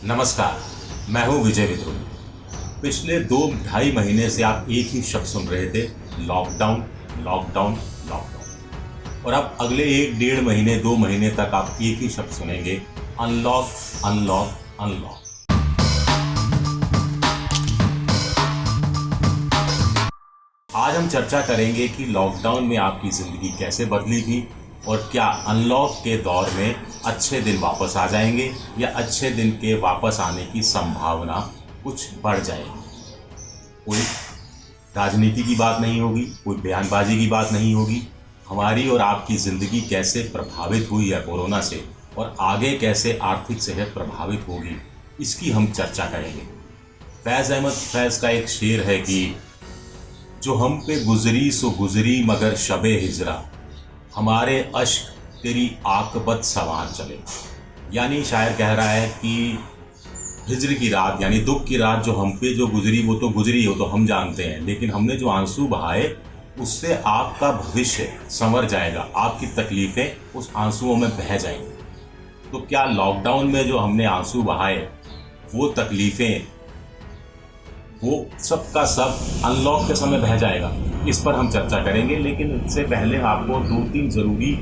नमस्कार, मैं हूं विजय विद्रोही। पिछले 2-2.5 महीने से आप एक ही शब्द सुन रहे थे, लॉकडाउन लॉकडाउन लॉकडाउन। और अब अगले 1-1.5 महीने 2 महीने तक आप एक ही शब्द सुनेंगे, अनलॉक अनलॉक अनलॉक। आज हम चर्चा करेंगे कि लॉकडाउन में आपकी ज़िंदगी कैसे बदली थी और क्या अनलॉक के दौर में अच्छे दिन वापस आ जाएंगे या अच्छे दिन के वापस आने की संभावना कुछ बढ़ जाएगी। कोई राजनीति की बात नहीं होगी, कोई बयानबाजी की बात नहीं होगी। हमारी और आपकी ज़िंदगी कैसे प्रभावित हुई है कोरोना से और आगे कैसे आर्थिक सेहत प्रभावित होगी, इसकी हम चर्चा करेंगे। फैज़ अहमद फैज़ का एक शेर है कि जो हम पे गुजरी सो गुजरी मगर शबे हिजरा, हमारे अश्क तेरी आकबत सवार चले। यानी शायर कह रहा है कि हिजर की रात यानी दुख की रात जो हम पे जो गुजरी वो तो गुजरी हो तो हम जानते हैं, लेकिन हमने जो आंसू बहाए उससे आपका भविष्य संवर जाएगा, आपकी तकलीफ़ें उस आंसुओं में बह जाएंगी। तो क्या लॉकडाउन में जो हमने आंसू बहाए वो तकलीफ़ें वो सब का सब अनलॉक के समय बह जाएगा, इस पर हम चर्चा करेंगे। लेकिन इससे पहले आपको 2-3 ज़रूरी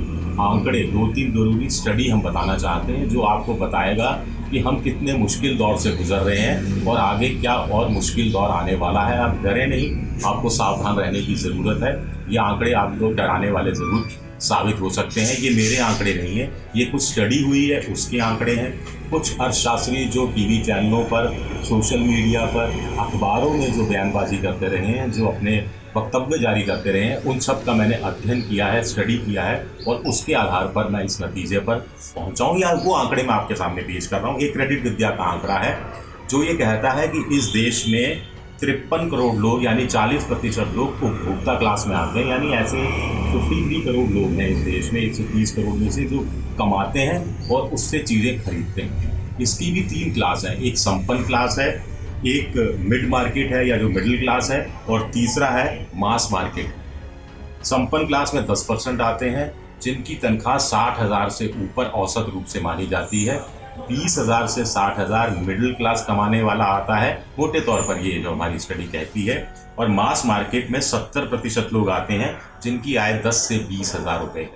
आंकड़े, 2-3 ज़रूरी स्टडी हम बताना चाहते हैं जो आपको बताएगा कि हम कितने मुश्किल दौर से गुजर रहे हैं और आगे क्या और मुश्किल दौर आने वाला है। आप डरे नहीं, आपको सावधान रहने की ज़रूरत है। ये आंकड़े आपको डराने वाले ज़रूर साबित हो सकते हैं। ये मेरे आंकड़े नहीं हैं, ये कुछ स्टडी हुई है उसके आंकड़े हैं। कुछ अर्थशास्त्री जो टीवी चैनलों पर, सोशल मीडिया पर, अखबारों में जो बयानबाजी करते रहे हैं, जो अपने वक्तव्य जारी करते रहे हैं, उन सब का मैंने अध्ययन किया है, स्टडी किया है और उसके आधार पर मैं इस नतीजे पर पहुंचा हूं या वो आंकड़े मैं आपके सामने पेश कर रहा हूं। एक क्रेडिट विद्या का आंकड़ा है जो ये कहता है कि इस देश में 53 करोड़ लोग यानी 40% लोग उपभोक्ता क्लास में आते हैं। यानी ऐसे 53 करोड़ लोग हैं इस देश में, 130 करोड़ में से, जो कमाते हैं और उससे चीज़ें खरीदते हैं। इसकी भी 3 क्लास है, एक संपन्न क्लास है, एक मिड मार्केट है या जो मिडिल क्लास है, और तीसरा है मास मार्केट। संपन्न क्लास में 10% आते हैं जिनकी तनख्वाह 60,000 से ऊपर औसत रूप से मानी जाती है। 20,000 से 60,000 मिडिल क्लास कमाने वाला आता है, मोटे तौर पर ये जो हमारी स्टडी कहती है। और मास मार्केट में 70% लोग आते हैं जिनकी आय 10 से 20,000 रुपये है।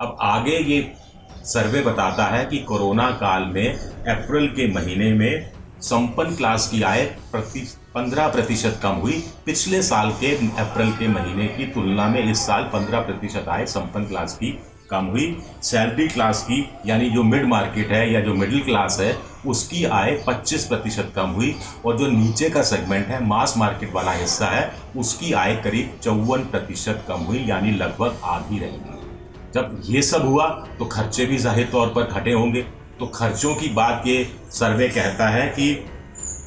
अब आगे ये सर्वे बताता है कि कोरोना काल में अप्रैल के महीने में संपन्न क्लास की आय 15% कम हुई। पिछले साल के अप्रैल के महीने की तुलना में इस साल 15% आय संपन्न क्लास की कम हुई। सैलरी क्लास की यानी जो मिड मार्केट है या जो मिडिल क्लास है उसकी आय 25% कम हुई। और जो नीचे का सेगमेंट है, मास मार्केट वाला हिस्सा है, उसकी आय करीब 54% कम हुई, यानी लगभग आधी रह गई। जब ये सब हुआ तो खर्चे भी जाहिर तौर पर घटे होंगे। तो खर्चों की बात ये सर्वे कहता है कि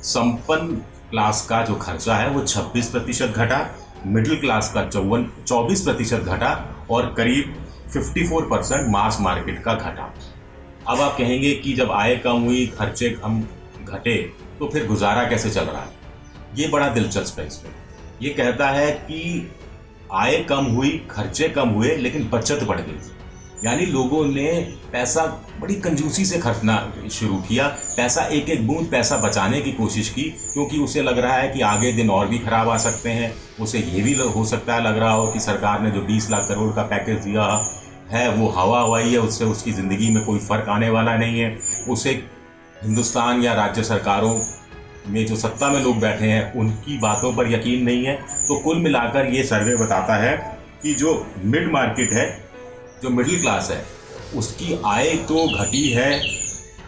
संपन्न क्लास का जो खर्चा है वो 26% घटा, मिडिल क्लास का 24% घटा और करीब 54% मास मार्केट का घटा। अब आप कहेंगे कि जब आय कम हुई, खर्चे कम घटे, तो फिर गुजारा कैसे चल रहा है? ये बड़ा दिलचस्प है। इसमें ये कहता है कि आय कम हुई, खर्चे कम हुए, लेकिन बचत बढ़ गई। यानी लोगों ने पैसा बड़ी कंजूसी से खर्चना शुरू किया, पैसा एक एक बूंद पैसा बचाने की कोशिश की, क्योंकि उसे लग रहा है कि आगे दिन और भी खराब आ सकते हैं। उसे ये भी हो सकता है, लग रहा हो कि सरकार ने जो 20 लाख करोड़ का पैकेज दिया है वो हवा हवाई है, उससे उसकी ज़िंदगी में कोई फ़र्क आने वाला नहीं है। उसे हिंदुस्तान या राज्य सरकारों में जो सत्ता में लोग बैठे हैं उनकी बातों पर यकीन नहीं है। तो कुल मिलाकर ये सर्वे बताता है कि जो मिड मार्केट है, जो मिडिल क्लास है, उसकी आय तो घटी है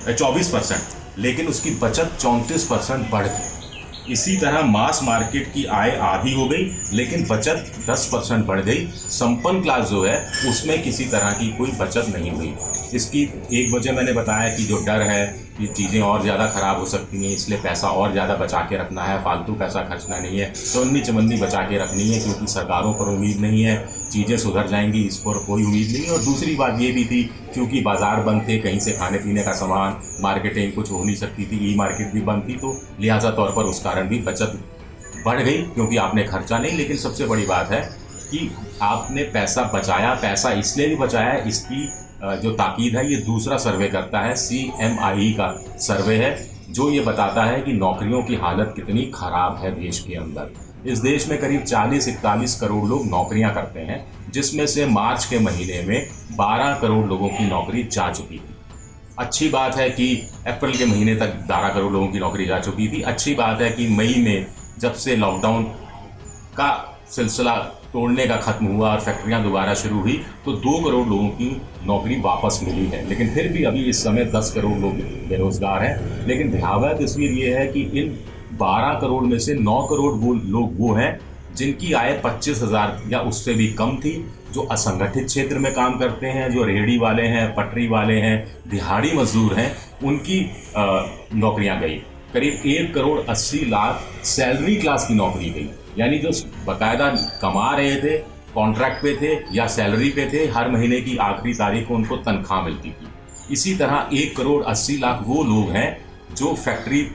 24%, लेकिन उसकी बचत 34% बढ़ गई। इसी तरह मास मार्केट की आय आधी हो गई लेकिन बचत 10% बढ़ गई। संपन्न क्लास जो है उसमें किसी तरह की कोई बचत नहीं हुई। इसकी एक वजह मैंने बताया कि जो डर है कि चीज़ें और ज़्यादा ख़राब हो सकती हैं, इसलिए पैसा और ज़्यादा बचा के रखना है, फालतू पैसा खर्चना नहीं है, चौन्नी चमन्नी बचा के रखनी है, क्योंकि सरकारों पर उम्मीद नहीं है चीज़ें सुधर जाएंगी, इस पर कोई उम्मीद नहीं। और दूसरी बात ये भी थी, क्योंकि बाज़ार बंद थे, कहीं से खाने पीने का सामान, मार्केटिंग कुछ हो नहीं सकती थी, ई मार्केट भी बंद थी, तो लिहाजा तौर पर उस कारण भी बचत बढ़ गई, क्योंकि आपने खर्चा नहीं। लेकिन सबसे बड़ी बात है कि आपने पैसा बचाया। पैसा इसलिए भी बचाया, इसकी जो ताकीद है ये दूसरा सर्वे करता है, CMIE का सर्वे है, जो ये बताता है कि नौकरियों की हालत कितनी खराब है देश के अंदर। इस देश में करीब 40-41 करोड़ लोग नौकरियां करते हैं, जिसमें से मार्च के महीने में 12 करोड़ लोगों की नौकरी जा चुकी थी। अच्छी बात है कि अप्रैल के महीने तक 12 करोड़ लोगों की नौकरी जा चुकी थी। अच्छी बात है कि मई में जब से लॉकडाउन का सिलसिला तोड़ने का खत्म हुआ और फैक्ट्रियां दोबारा शुरू हुई तो 2 करोड़ लोगों की नौकरी वापस मिली है। लेकिन फिर भी अभी इस समय 10 करोड़ लोग बेरोजगार हैं। लेकिन भयावह तस्वीर ये है कि इन 12 करोड़ में से 9 करोड़ लोग वो हैं जिनकी आय 25,000 या उससे भी कम थी, जो असंगठित क्षेत्र में काम करते हैं, जो रेहड़ी वाले हैं, पटरी वाले हैं, दिहाड़ी मजदूर हैं, उनकी नौकरियां गई। करीब 1 करोड़ 80 लाख सैलरी क्लास की नौकरी गई, यानी जो बाकायदा कमा रहे थे, कॉन्ट्रैक्ट पे थे या सैलरी पे थे, हर महीने की आखिरी तारीख को उनको तनख्वाह मिलती थी। इसी तरह 1 करोड़ 80 लाख वो लोग हैं जो फैक्ट्री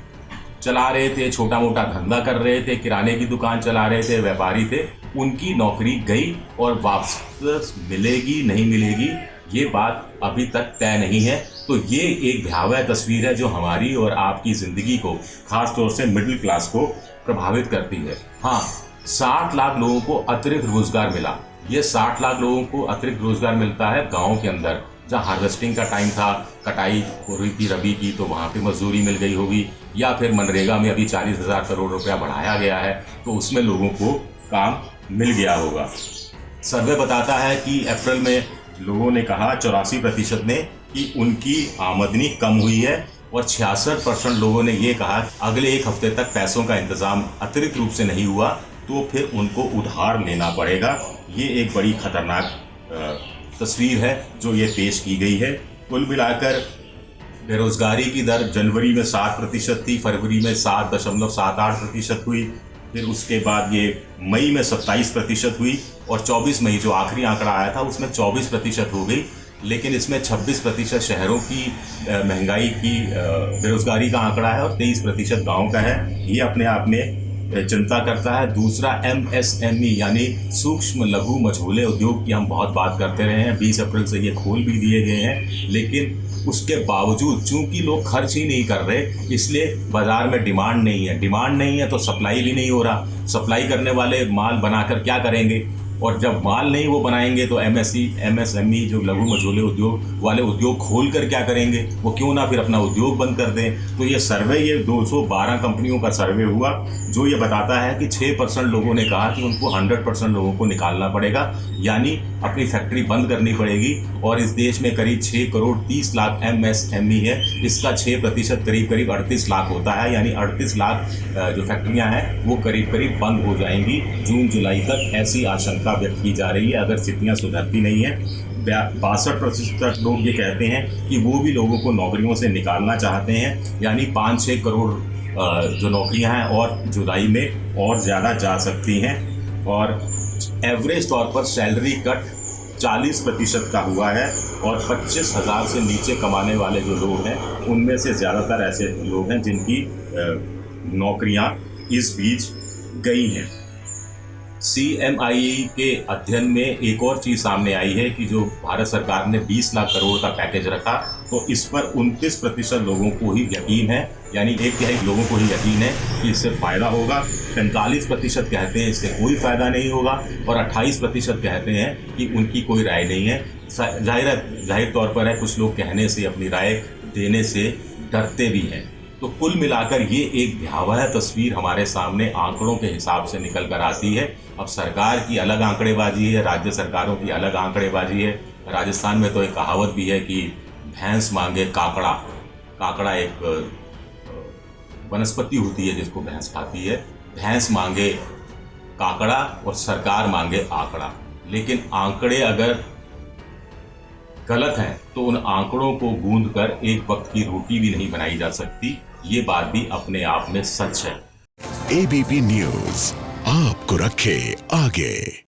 चला रहे थे, छोटा मोटा धंधा कर रहे थे, किराने की दुकान चला रहे थे, व्यापारी थे, उनकी नौकरी गई और वापस मिलेगी नहीं मिलेगी ये बात अभी तक तय नहीं है। तो ये एक भयावह तस्वीर है जो हमारी और आपकी ज़िंदगी को, खास तौर से मिडिल क्लास को प्रभावित करती है। हाँ, 60 लाख लोगों को अतिरिक्त रोजगार मिला। ये 60 लाख लोगों को अतिरिक्त रोजगार मिलता है गाँव के अंदर, जहाँ हार्वेस्टिंग का टाइम था, कटाई हो रही थी रबी की, तो वहाँ पे मजदूरी मिल गई होगी, या फिर मनरेगा में अभी 40,000 करोड़ रुपया बढ़ाया गया है तो उसमें लोगों को काम मिल गया होगा। सर्वे बताता है कि अप्रैल में लोगों ने कहा 84% ने कि उनकी आमदनी कम हुई है और 66% लोगों ने ये कहा अगले 1 हफ्ते तक पैसों का इंतजाम अतिरिक्त रूप से नहीं हुआ तो फिर उनको उधार लेना पड़ेगा। ये एक बड़ी खतरनाक तस्वीर है जो ये पेश की गई है। कुल मिलाकर बेरोजगारी की दर जनवरी में 7% थी, फरवरी में 7.78% हुई, फिर उसके बाद ये मई में 27% हुई और 24 मई जो आखिरी आंकड़ा आया था उसमें 24% हो गई। लेकिन इसमें 26% शहरों की महंगाई की बेरोजगारी का आंकड़ा है और 23% गाँव का है। ये अपने आप में चिंता करता है। दूसरा MSME यानी सूक्ष्म लघु मझोले उद्योग की हम बहुत बात करते रहे हैं। 20 अप्रैल से ये खोल भी दिए गए हैं, लेकिन उसके बावजूद चूंकि लोग खर्च ही नहीं कर रहे इसलिए बाजार में डिमांड नहीं है। डिमांड नहीं है तो सप्लाई भी नहीं हो रहा। सप्लाई करने वाले माल बनाकर क्या करेंगे, और जब माल नहीं वो बनाएंगे तो MSME जो लघु मझोले उद्योग वाले उद्योग खोल कर क्या करेंगे, वो क्यों ना फिर अपना उद्योग बंद कर दें। तो ये सर्वे, ये 212 कंपनियों का सर्वे हुआ जो ये बताता है कि 6% लोगों ने कहा कि उनको 100% लोगों को निकालना पड़ेगा, यानी अपनी फैक्ट्री बंद करनी पड़ेगी। और इस देश में करीब 6 करोड़ 30 लाख MSME है, इसका 6% करीब 38 लाख होता है, यानी 38 लाख जो फैक्ट्रियाँ हैं वो करीब बंद हो जाएंगी जून जुलाई तक, ऐसी आशंका व्यक्त की जा रही है अगर स्थितियां सुधरती नहीं है। 62% लोग ये कहते हैं कि वो भी लोगों को नौकरियों से निकालना चाहते हैं, यानी 5-6 करोड़ जो नौकरियां हैं और जुलाई में और ज़्यादा जा सकती हैं। और एवरेज तौर पर सैलरी कट 40% का हुआ है और 25,000 से नीचे कमाने वाले जो लोग हैं उनमें से ज़्यादातर ऐसे लोग हैं जिनकी नौकरियां इस बीच गई हैं। CMIE के अध्ययन में एक और चीज़ सामने आई है कि जो भारत सरकार ने 20 लाख करोड़ का पैकेज रखा तो इस पर 29% लोगों को ही यकीन है, यानी 1/3 लोगों को ही यकीन है कि इससे फ़ायदा होगा। 45% कहते हैं इससे कोई फ़ायदा नहीं होगा और 28% कहते हैं कि उनकी कोई राय नहीं है। जाहिर तौर पर है कुछ लोग कहने से, अपनी राय देने से डरते भी हैं। तो कुल मिलाकर ये एक भयावह तस्वीर हमारे सामने आंकड़ों के हिसाब से निकल कर आती है। अब सरकार की अलग आंकड़ेबाजी है, राज्य सरकारों की अलग आंकड़ेबाजी है। राजस्थान में तो एक कहावत भी है कि भैंस मांगे काकड़ा। काकड़ा एक वनस्पति होती है जिसको भैंस खाती है। भैंस मांगे काकड़ा और सरकार मांगे आंकड़ा। लेकिन आंकड़े अगर गलत हैं तो उन आंकड़ों को गूंद कर एक वक्त की रोटी भी नहीं बनाई जा सकती। ये बात भी अपने आप में सच है। ABP न्यूज़ आपको रखे आगे।